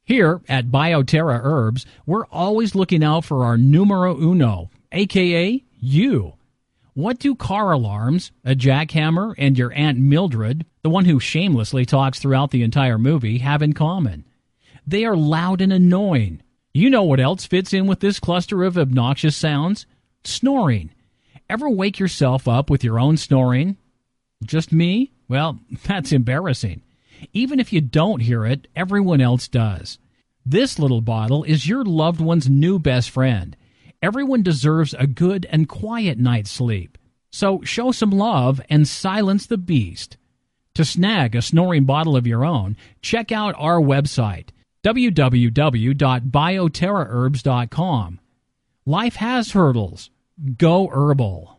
Here at BioTerra Herbs, we're always looking out for our numero uno, aka you. What do car alarms, a jackhammer, and your Aunt Mildred, the one who shamelessly talks throughout the entire movie, have in common? They are loud and annoying. You know what else fits in with this cluster of obnoxious sounds? Snoring. Ever wake yourself up with your own snoring? Just me? Well, that's embarrassing. Even if you don't hear it, everyone else does. This little bottle is your loved one's new best friend. Everyone deserves a good and quiet night's sleep. So show some love and silence the beast. To snag a snoring bottle of your own, check out our website, www.bioterraherbs.com. Life has hurdles. Go herbal.